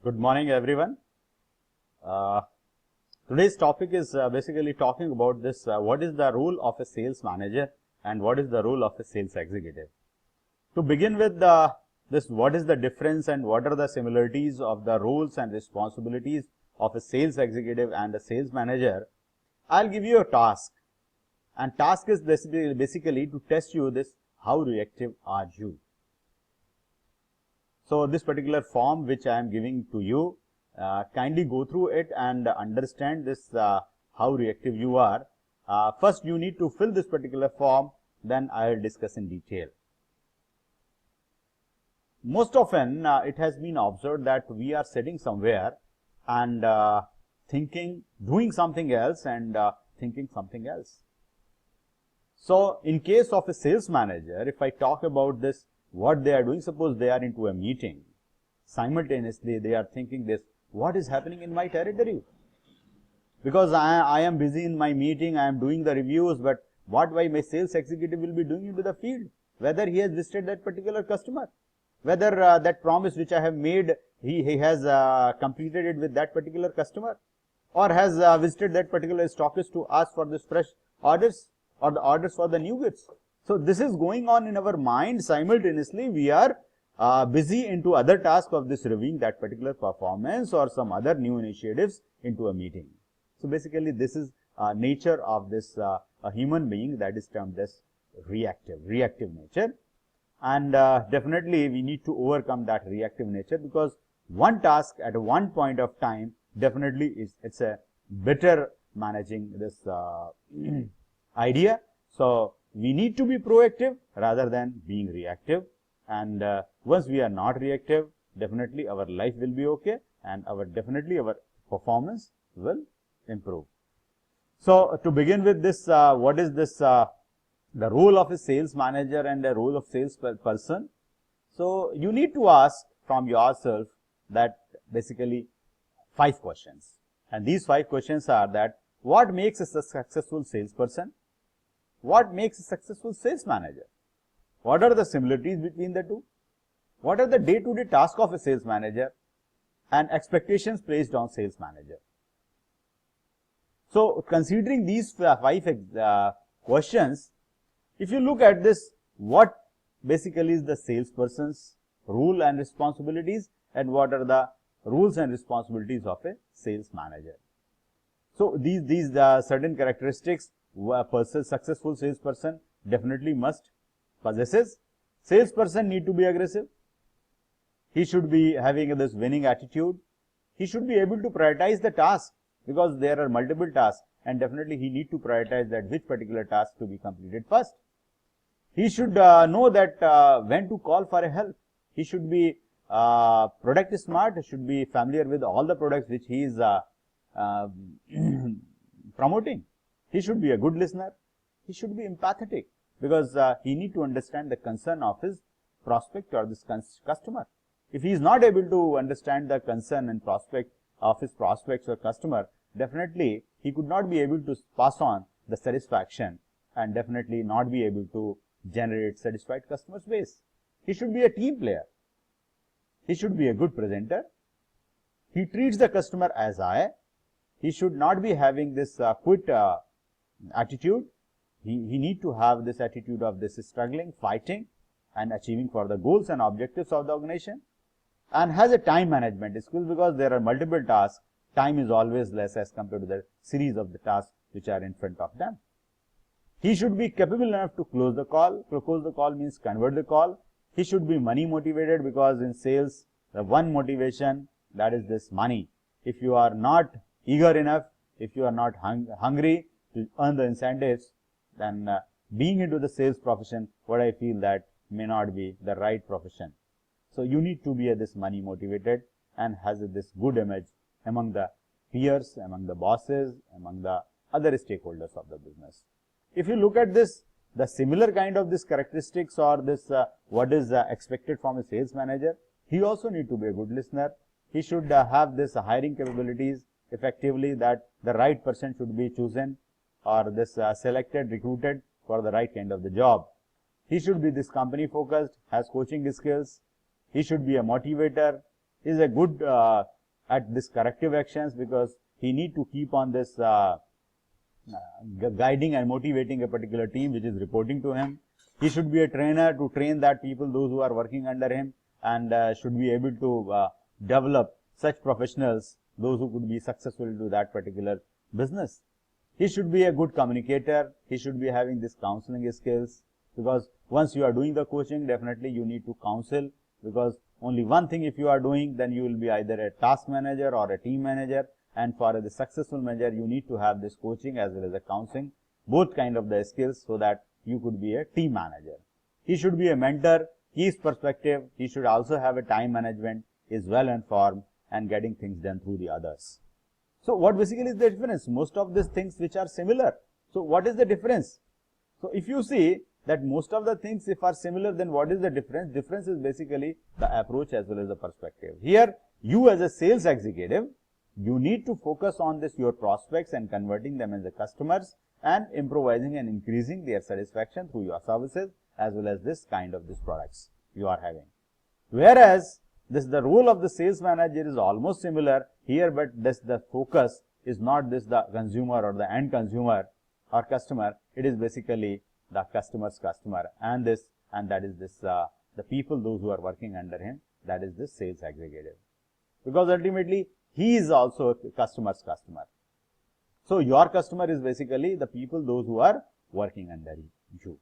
Good morning, everyone. Today's topic is basically talking about this, what is the role of a sales manager and what is the role of a sales executive. To begin with, this what is the difference and what are the similarities of the roles and responsibilities of a sales executive and a sales manager, I'll give you a task. And task is basically to test you this, how reactive are you. So this particular form which I am giving to you, kindly go through it and understand this, how reactive you are. First you need to fill this particular form, then I will discuss in detail. Most often it has been observed that we are sitting somewhere and doing something else and thinking something else. So in case of a sales manager, if I talk about this, what they are doing, suppose they are into a meeting, simultaneously they are thinking this, what is happening in my territory? Because I am busy in my meeting, I am doing the reviews, but what my sales executive will be doing into the field? Whether he has visited that particular customer, whether that promise which I have made, he has completed it with that particular customer, or has visited that particular stockist to ask for this fresh orders or the orders for the new goods. So this is going on in our mind. Simultaneously we are busy into other tasks of this reviewing that particular performance or some other new initiatives into a meeting. So basically this is nature of this a human being, that is termed as reactive nature. And definitely we need to overcome that reactive nature, because one task at one point of time definitely it's a better managing this idea. So we need to be proactive rather than being reactive, and once we are not reactive, definitely our life will be okay and definitely our performance will improve. So to begin with this, what is this the role of a sales manager and the role of sales person? So you need to ask from yourself that basically 5 questions, and these 5 questions are that, what makes a successful salesperson? What makes a successful sales manager? What are the similarities between the two? What are the day-to-day tasks of a sales manager and expectations placed on sales manager? So considering these 5 questions, if you look at this, what basically is the salesperson's role and responsibilities, and what are the rules and responsibilities of a sales manager? So these certain characteristics a successful salesperson definitely must possesses. Salesperson need to be aggressive. He should be having this winning attitude. He should be able to prioritize the task, because there are multiple tasks, and definitely he need to prioritize that which particular task to be completed first. He should know that when to call for a help. He should be product smart. He should be familiar with all the products which he is promoting. He should be a good listener. He should be empathetic, because he need to understand the concern of his prospect or this customer. If he is not able to understand the concern and prospect of his prospects or customer, definitely he could not be able to pass on the satisfaction and definitely not be able to generate satisfied customer base. He should be a team player. He should be a good presenter. He treats the customer as I. He should not be having this quit attitude. He need to have this attitude of this struggling, fighting and achieving for the goals and objectives of the organization, and has a time management skills, because there are multiple tasks. Time is always less as compared to the series of the tasks which are in front of them. He should be capable enough to close the call. Close the call means convert the call. He should be money motivated, because in sales the one motivation, that is this money. If you are not eager enough, if you are not hungry to earn the incentives, then being into the sales profession, what I feel that may not be the right profession. So you need to be this money motivated and has this good image among the peers, among the bosses, among the other stakeholders of the business. If you look at this, the similar kind of this characteristics or this what is expected from a sales manager, he also need to be a good listener. He should have this hiring capabilities effectively, that the right person should be chosen or this selected, recruited for the right kind of the job. He should be this company focused, has coaching skills. He should be a motivator. is a good at this corrective actions, because he need to keep on this guiding and motivating a particular team which is reporting to him. He should be a trainer to train that people, those who are working under him, and should be able to develop such professionals, those who could be successful to that particular business. He should be a good communicator. He should be having this counseling skills, because once you are doing the coaching, definitely you need to counsel, because only one thing if you are doing, then you will be either a task manager or a team manager, and for the successful manager you need to have this coaching as well as a counseling, both kind of the skills, so that you could be a team manager. He should be a mentor, his perspective. He should also have a time management, is well informed and getting things done through the others. So what basically is the difference? Most of these things which are similar. So what is the difference? So if you see that most of the things if are similar, then what is the difference? Difference is basically the approach as well as the perspective. Here you as a sales executive, you need to focus on this your prospects and converting them as the customers, and improvising and increasing their satisfaction through your services as well as this kind of these products you are having. Whereas this the role of the sales manager is almost similar here, but this the focus is not this the consumer or the end consumer or customer. It is basically the customer's customer, and this, and that is this the people, those who are working under him, that is the sales executive, because ultimately he is also a customer's customer. So your customer is basically the people, those who are working under you.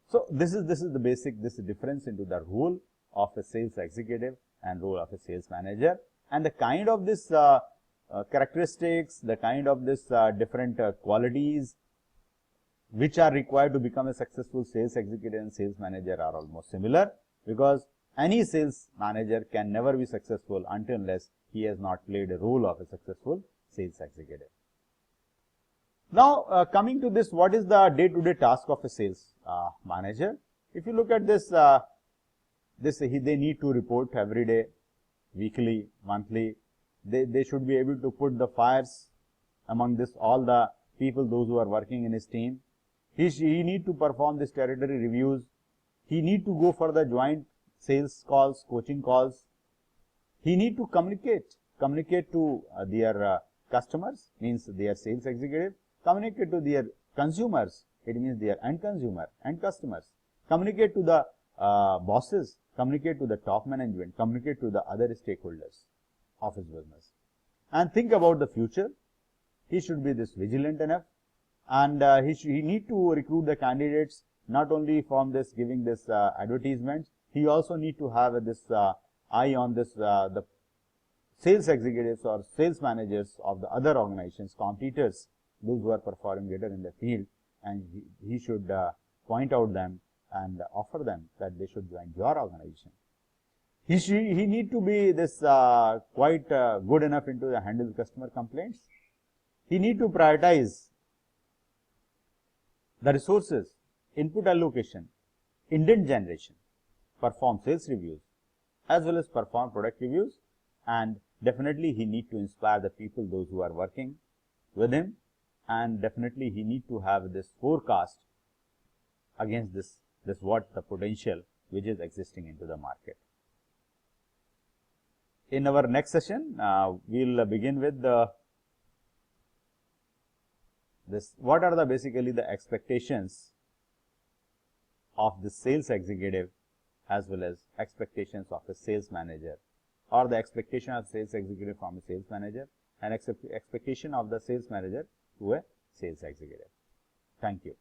So this is the basic, this difference into the role of a sales executive and role of a sales manager, and the kind of this characteristics, the kind of this different qualities which are required to become a successful sales executive and sales manager are almost similar, because any sales manager can never be successful until unless he has not played a role of a successful sales executive. Now coming to this, what is the day-to-day task of a sales manager? If you look at this, they need to report every day, weekly, monthly. They should be able to put the fires among this all the people, those who are working in his team. He need to perform this territory reviews. He need to go for the joint sales calls, coaching calls. He need to communicate to their customers, means their sales executive, communicate to their consumers, it means their end consumer, end customers, communicate to the bosses, communicate to the top management, communicate to the other stakeholders of his business, and think about the future. He should be this vigilant enough, and he need to recruit the candidates not only from this giving this advertisements. He also need to have this eye on this the sales executives or sales managers of the other organizations, competitors, those who are performing better in the field, and he should point out them and offer them that they should join your organization. He need to be this quite good enough into the handle customer complaints. He need to prioritize the resources, input allocation, indent generation, perform sales reviews, as well as perform product reviews, and definitely he need to inspire the people, those who are working with him, and definitely he need to have this forecast against this what the potential which is existing into the market. In our next session, we'll begin with what are the basically the expectations of the sales executive as well as expectations of a sales manager, or the expectation of sales executive from a sales manager, and expectation of the sales manager to a sales executive. Thank you.